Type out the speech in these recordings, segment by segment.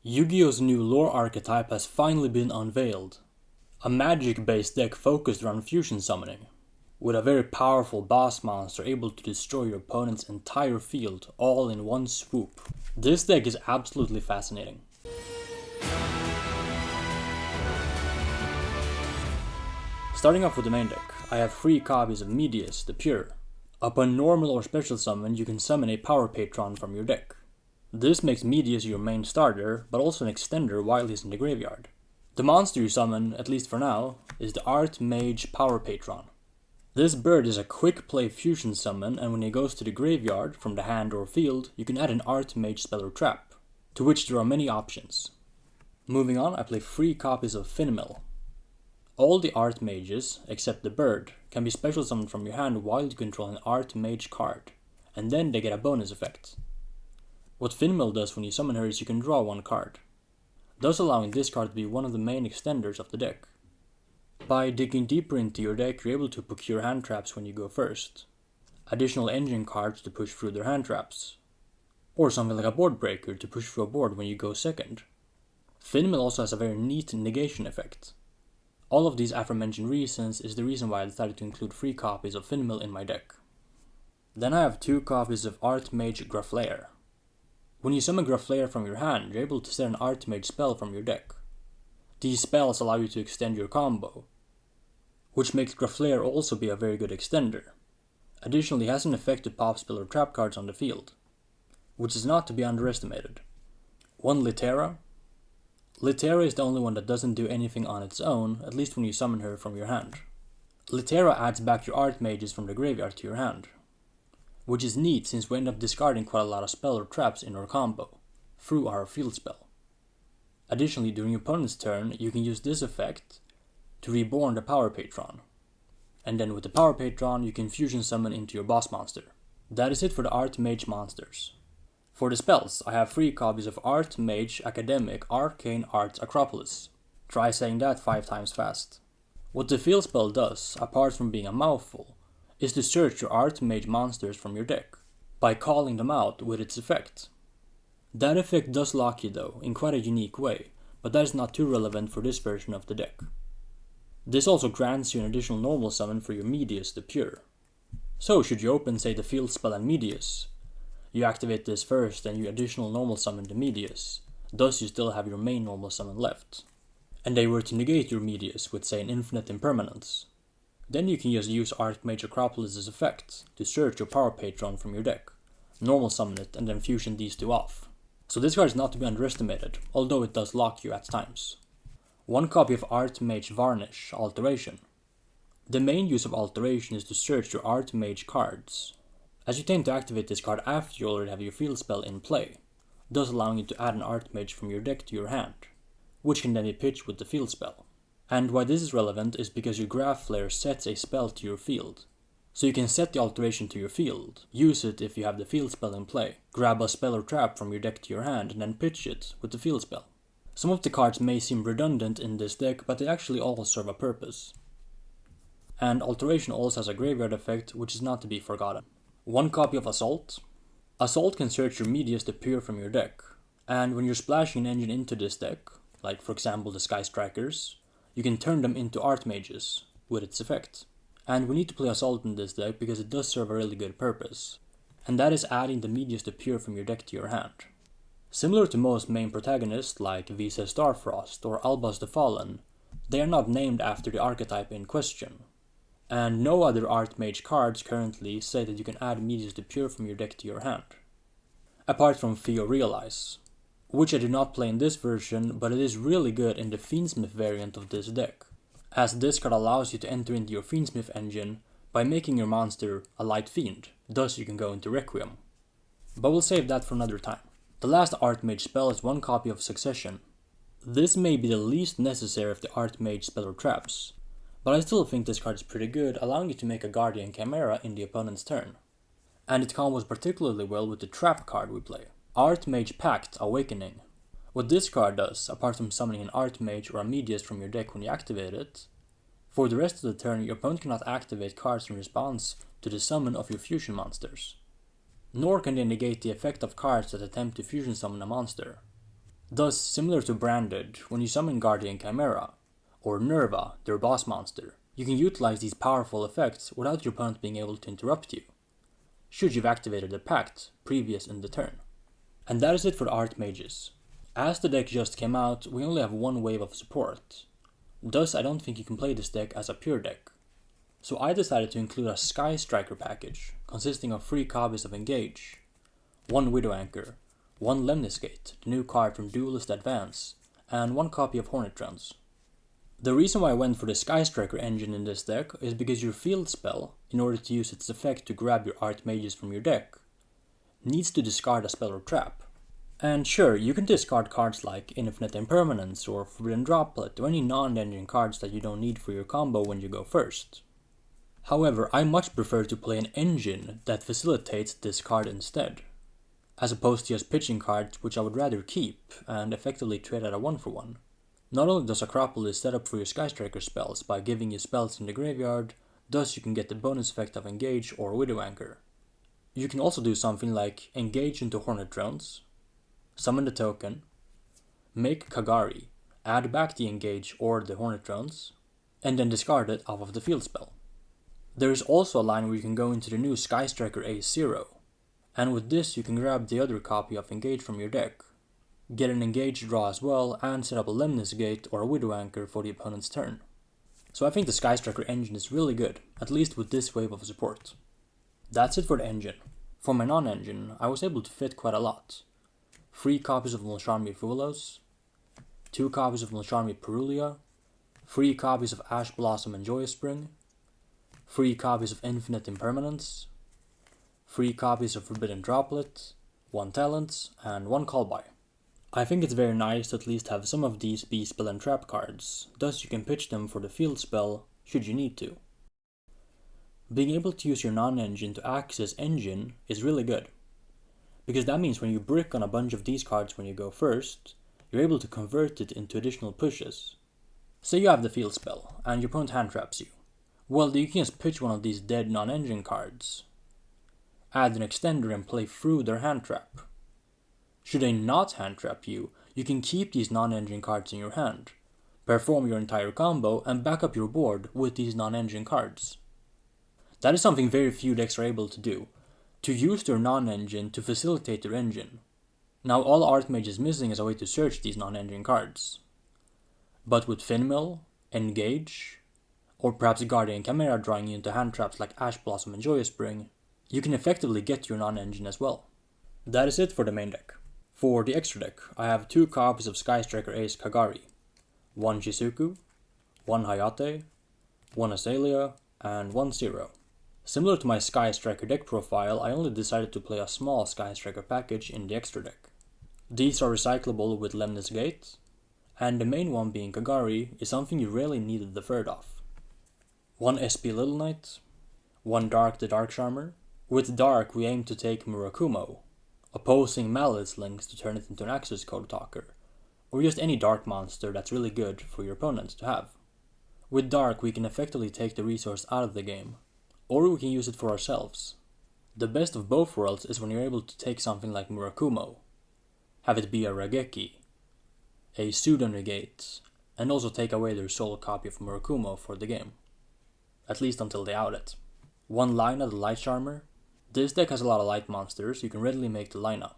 Yu-Gi-Oh's new lore archetype has finally been unveiled. A magic-based deck focused around fusion summoning, with a very powerful boss monster able to destroy your opponent's entire field all in one swoop. This deck is absolutely fascinating. Starting off with the main deck, I have 3 copies of Medius, the Pure. Upon normal or special summon, you can summon a power patron from your deck. This makes Medius your main starter, but also an extender while he's in the graveyard. The monster you summon, at least for now, is the Artmage Power Patron. This bird is a quick play fusion summon, and when he goes to the graveyard from the hand or field, you can add an Artmage spell or trap, to which there are many options. Moving on, I play 3 copies of Finimill. All the Artmages, except the bird, can be special summoned from your hand while you control an Artmage card, and then they get a bonus effect. What Finimill does when you summon her is you can draw 1 card, thus allowing this card to be one of the main extenders of the deck. By digging deeper into your deck, you're able to procure hand traps when you go first, additional engine cards to push through their hand traps, or something like a board breaker to push through a board when you go second. Finimill also has a very neat negation effect. All of these aforementioned reasons is the reason why I decided to include 3 copies of Finimill in my deck. Then I have 2 copies of Artmage Graflair. When you summon Graflair from your hand, you're able to set an Artmage spell from your deck. These spells allow you to extend your combo, which makes Graflair also be a very good extender. Additionally, it has an effect to pop spell or trap cards on the field, which is not to be underestimated. 1 Litera. Litera is the only one that doesn't do anything on its own, at least when you summon her from your hand. Litera adds back your Artmages from the graveyard to your hand, which is neat since we end up discarding quite a lot of spell or traps in our combo, through our field spell. Additionally, during your opponent's turn, you can use this effect to reborn the Power Patron, and then with the Power Patron you can fusion summon into your boss monster. That is it for the Artmage monsters. For the spells, I have 3 copies of Artmage Academic Arcane Arts Acropolis. Try saying that 5 times fast. What the field spell does, apart from being a mouthful, is to search your Artmage monsters from your deck, by calling them out with its effect. That effect does lock you though, in quite a unique way, but that is not too relevant for this version of the deck. This also grants you an additional normal summon for your Medius the Pure. So should you open say the field spell and Medius, you activate this first and you additional normal summon the Medius, thus you still have your main normal summon left. And they were to negate your Medius with say an infinite impermanence. Then you can just use Artmage Acropolis' effect to search your Power Patron from your deck, normal summon it, and then fusion these 2 off. So this card is not to be underestimated, although it does lock you at times. 1 copy of Artmage Varnish Alteration. The main use of Alteration is to search your Artmage cards, as you tend to activate this card after you already have your field spell in play, thus allowing you to add an Artmage from your deck to your hand, which can then be pitched with the field spell. And why this is relevant is because your Graflair sets a spell to your field. So you can set the alteration to your field, use it if you have the field spell in play, grab a spell or trap from your deck to your hand and then pitch it with the field spell. Some of the cards may seem redundant in this deck, but they actually all serve a purpose. And alteration also has a graveyard effect which is not to be forgotten. 1 copy of Assault. Assault can search your Medius the Pure from your deck, and when you're splashing an engine into this deck, like for example the Sky Strikers, you can turn them into Artmages with its effect. And we need to play Assault in this deck because it does serve a really good purpose, and that is adding the Medius the Pure from your deck to your hand. Similar to most main protagonists like Visa Starfrost or Albus the Fallen, they are not named after the archetype in question, and no other Artmage cards currently say that you can add Medius the Pure from your deck to your hand, apart from Theo Realize, which I do not play in this version, but it is really good in the Fiendsmith variant of this deck, as this card allows you to enter into your Fiendsmith engine by making your monster a light fiend, thus you can go into Requiem. But we'll save that for another time. The last Artmage spell is 1 copy of Succession. This may be the least necessary of the Artmage spell or traps, but I still think this card is pretty good, allowing you to make a Guardian Chimera in the opponent's turn. And it combos particularly well with the trap card we play, Artmage Pact Awakening. What this card does, apart from summoning an Artmage or a Medius from your deck when you activate it, for the rest of the turn your opponent cannot activate cards in response to the summon of your fusion monsters. Nor can they negate the effect of cards that attempt to fusion summon a monster. Thus, similar to Branded, when you summon Guardian Chimera, or Nerva, their boss monster, you can utilize these powerful effects without your opponent being able to interrupt you, should you've activated a pact previous in the turn. And that is it for the Artmages. As the deck just came out, we only have one wave of support. Thus, I don't think you can play this deck as a pure deck. So I decided to include a Sky Striker package, consisting of 3 copies of Engage, 1 Widow Anchor, 1 Lemnis Gate, the new card from Duelist Advance, and 1 copy of Hornet Drones. The reason why I went for the Sky Striker engine in this deck is because your field spell, in order to use its effect to grab your Artmages from your deck, needs to discard a spell or trap. And sure, you can discard cards like Infinite Impermanence or Forbidden Droplet or any non-engine cards that you don't need for your combo when you go first. However, I much prefer to play an engine that facilitates this card instead, as opposed to just pitching cards which I would rather keep and effectively trade at a 1-for-1. Not only does Acropolis set up for your Sky Striker spells by giving you spells in the graveyard, thus you can get the bonus effect of Engage or Widow Anchor. You can also do something like Engage into Hornet Drones, summon the token, make Kagari, add back the Engage or the Hornet Drones, and then discard it off of the field spell. There is also a line where you can go into the new Sky Striker A0, and with this you can grab the other copy of Engage from your deck, get an Engage draw as well, and set up a Lemnis Gate or a Widow Anchor for the opponent's turn. So I think the Sky Striker engine is really good, at least with this wave of support. That's it for the engine. For my non-engine, I was able to fit quite a lot. 3 copies of Mulcharmi Fulos, 2 copies of Mulcharmi Perulia, 3 copies of Ash Blossom and Joyous Spring, 3 copies of Infinite Impermanence, 3 copies of Forbidden Droplet, 1 Talent, and 1 Callby. I think it's very nice to at least have some of these be spell and trap cards, thus you can pitch them for the field spell should you need to. Being able to use your non-engine to access engine is really good, because that means when you brick on a bunch of these cards when you go first, you're able to convert it into additional pushes. Say you have the field spell, and your opponent hand traps you. Well, you can just pitch one of these dead non-engine cards, add an extender and play through their hand trap. Should they not hand trap you, you can keep these non-engine cards in your hand, perform your entire combo, and back up your board with these non-engine cards. That is something very few decks are able to do, to use their non-engine to facilitate their engine. Now all Artmage is missing is a way to search these non-engine cards. But with Finmill, Engage, or perhaps Guardian Chimera drawing you into hand traps like Ash Blossom and Joyous Spring, you can effectively get your non-engine as well. That is it for the main deck. For the extra deck, I have 2 copies of Sky Striker Ace Kagari, 1 Shizuku, 1 Hayate, 1 Azalea, and 1 Zero. Similar to my Sky Striker deck profile, I only decided to play a small Sky Striker package in the extra deck. These are recyclable with Lemnis Gate, and the main one being Kagari is something you really needed the third of. 1 SP Little Knight, 1 Dark the Dark Charmer. With Dark we aim to take Murakumo, opposing Malice Links to turn it into an Access Code Talker, or just any dark monster that's really good for your opponent to have. With Dark we can effectively take the resource out of the game, or we can use it for ourselves. The best of both worlds is when you're able to take something like Murakumo, have it be a Rageki, a Pseudo-Negate, and also take away their sole copy of Murakumo for the game. At least until they out it. 1 Lina the Light Charmer. This deck has a lot of light monsters, you can readily make the Lina.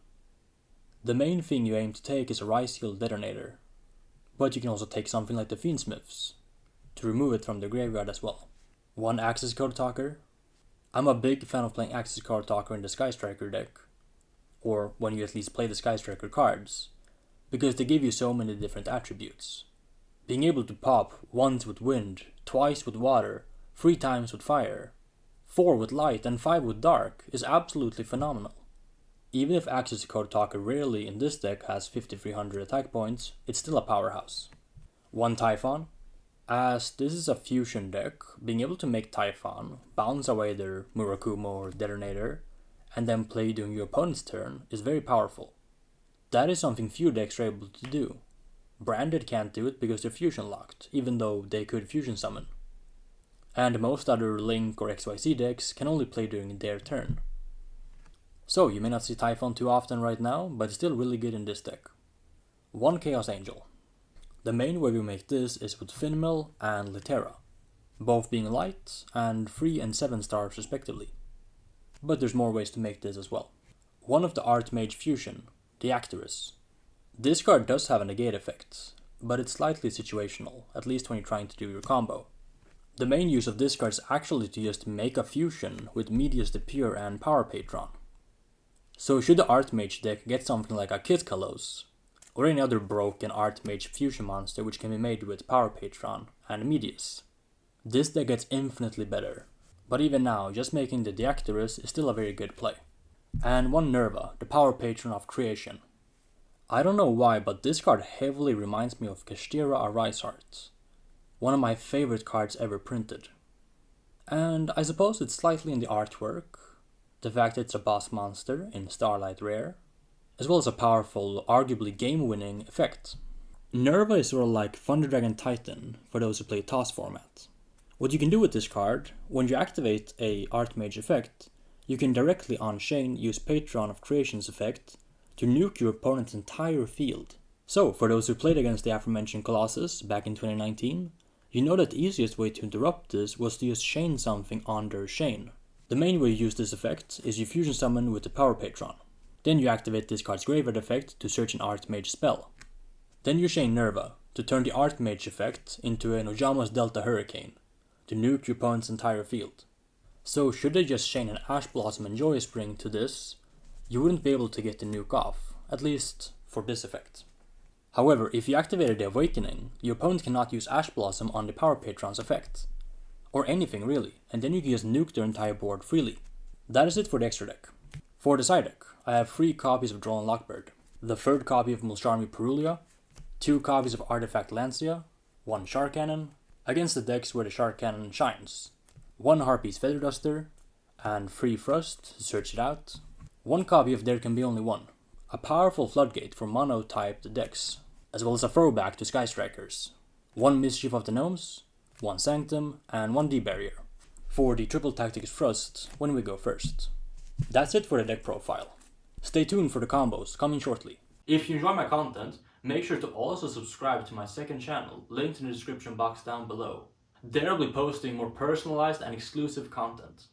The main thing you aim to take is a Rise Heal Detonator, but you can also take something like the Fiendsmiths, to remove it from the graveyard as well. 1 Access Code Talker. I'm a big fan of playing Access Code Talker in the Sky Striker deck, or when you at least play the Sky Striker cards, because they give you so many different attributes. Being able to pop once with wind, twice with water, 3 times with fire, 4 with light, and 5 with dark is absolutely phenomenal. Even if Access Code Talker rarely in this deck has 5300 attack points, it's still a powerhouse. 1 Typhon. As this is a fusion deck, being able to make Typhon bounce away their Murakumo or Detonator, and then play during your opponent's turn is very powerful. That is something few decks are able to do. Branded can't do it because they're fusion locked, even though they could fusion summon. And most other Link or XYZ decks can only play during their turn. So you may not see Typhon too often right now, but it's still really good in this deck. 1 Chaos Angel. The main way we make this is with Finmill and Litera, both being light and 3 and 7 stars respectively. But there's more ways to make this as well. One of the Artmage fusion, the Actorus. This card does have a negate effect, but it's slightly situational, at least when you're trying to do your combo. The main use of this card is actually to just make a fusion with Medius the Pure and Power Patron. So should the Artmage deck get something like a Kit Kalos, or any other broken Artmage fusion monster which can be made with Power Patron and Medius, this deck gets infinitely better. But even now, just making the Deactorus is still a very good play. And 1 Nerva, the Power Patron of Creation. I don't know why, but this card heavily reminds me of Kashtira Arise Heart, one of my favorite cards ever printed. And I suppose it's slightly in the artwork, the fact that it's a boss monster in Starlight Rare, as well as a powerful, arguably game-winning effect. Nerva is sort of like Thunder Dragon Titan for those who play TOS format. What you can do with this card, when you activate a Artmage effect, you can directly on chain use Patron of Creation's effect to nuke your opponent's entire field. So, for those who played against the aforementioned Colossus back in 2019, you know that the easiest way to interrupt this was to just chain something on their chain. The main way you use this effect is you fusion summon with the Power Patron. Then you activate this card's graveyard effect to search an Artmage spell. Then you chain Nerva to turn the Artmage effect into an Ojama's Delta Hurricane to nuke your opponent's entire field. So should they just chain an Ash Blossom and Joy Spring to this, you wouldn't be able to get the nuke off, at least for this effect. However, if you activated the Awakening, your opponent cannot use Ash Blossom on the Power Patron's effect. Or anything really, and then you can just nuke their entire board freely. That is it for the extra deck. For the side deck, I have 3 copies of Droll and Lockbird, the 3rd copy of Mulcharmy Perulia, 2 copies of Artifact Lancia, 1 Shark Cannon, against the decks where the Shark Cannon shines, 1 Harpy's Feather Duster, and 3 Frost to search it out, 1 copy of There Can Be Only One, a powerful floodgate for mono-typed decks, as well as a throwback to Sky Strikers, 1 Mischief of the Gnomes, 1 Sanctum, and 1 D-Barrier, for the Triple Tactics Frost when we go first. That's it for the deck profile. Stay tuned for the combos coming shortly. If you enjoy my content, make sure to also subscribe to my second channel, linked in the description box down below. There I'll be posting more personalized and exclusive content.